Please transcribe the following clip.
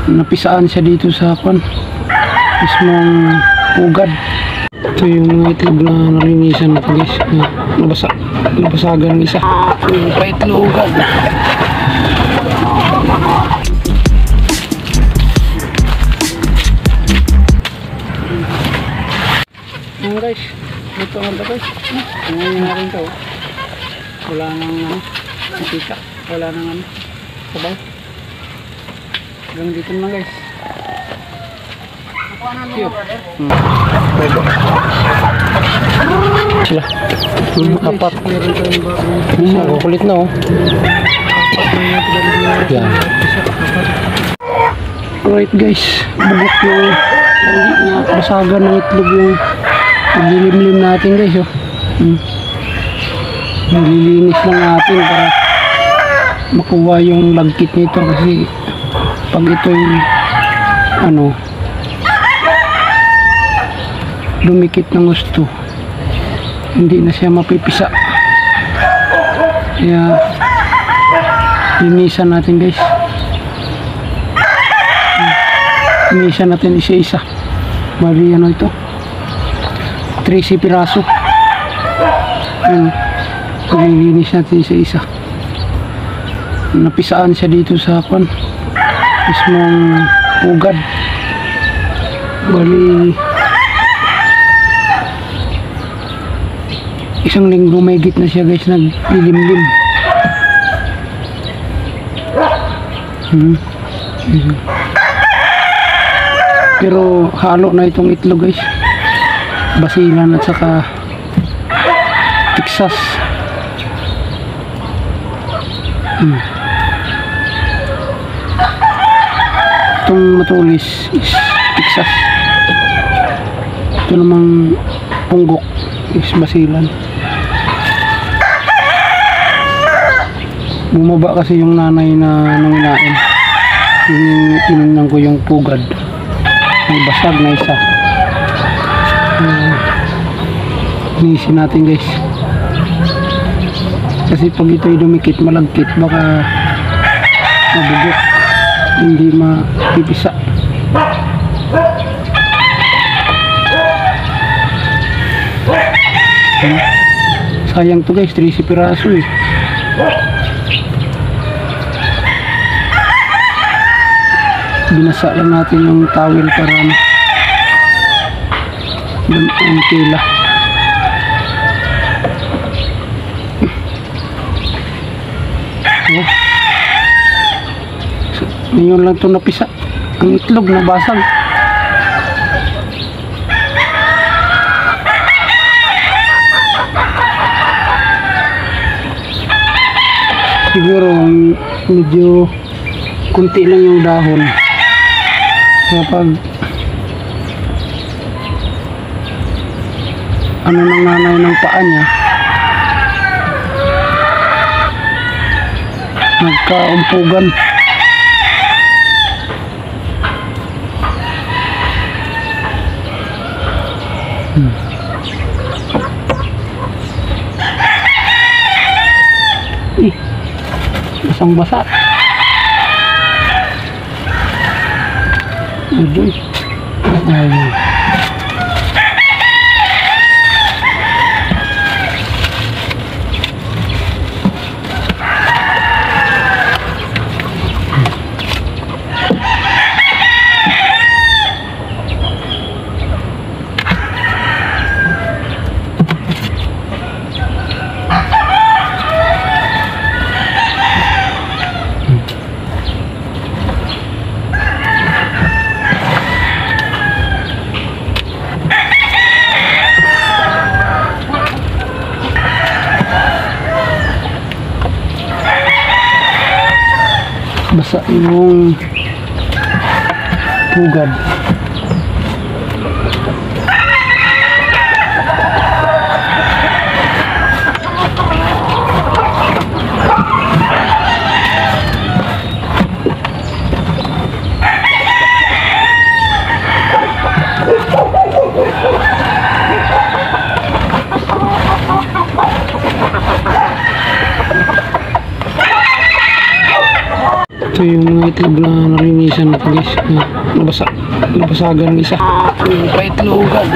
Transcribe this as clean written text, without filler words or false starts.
napisaan siya dito sa mismong pugad. Ito yung mga itlog na nalinisan natin guys. Nabasagan ng isa. Ito yung paitlogan. Ayan guys, ito nga guys. Ngayon na rin ito. Wala nang nakita. Wala nang sabaw. Hanggang dito na guys. Sila. Apat. Kulit na oh. Yan. Alright guys, bugok yung basagan ng itlog yung lilim-lim natin guys oh. Nililinis lang natin para makuha yung lagkit nito kasi pag ito yung lumikit ng gusto hindi na siya mapipisa, kaya linisan natin guys. Linisan natin isa-isa. Bali ito 13 piraso. Lilinis natin isa-isa. Napisaan siya dito sa mismong pugad. Bali isang linggo may git na siya guys, naglilimlim. Pero halo na itong itlog guys, basilan at saka Texas. Itong matulis is Texas, ito namang punggok is basilan. Bumaba kasi yung nanay na nanginain, tinignan ko yung pugad, may basag na isa. Linisin natin guys kasi pag ito'y dumikit, malagkit, baka mabugok, hindi mapipisa. Sayang to guys, 13 piraso eh. Binasa lang natin yung towel para ang tela. Ngayon lang ito napisa. Ang itlog nabasag. Siguro medyo kunti lang yung dahon. Kaya pag ng nanay ng paa niya, nagkaumpugan. Basang-basa. Aduh. Aduh. Basa yung pugad. Ito yung mga itlog na narinisan natin guys. Nabasagan ng isa. Yung paitlogan.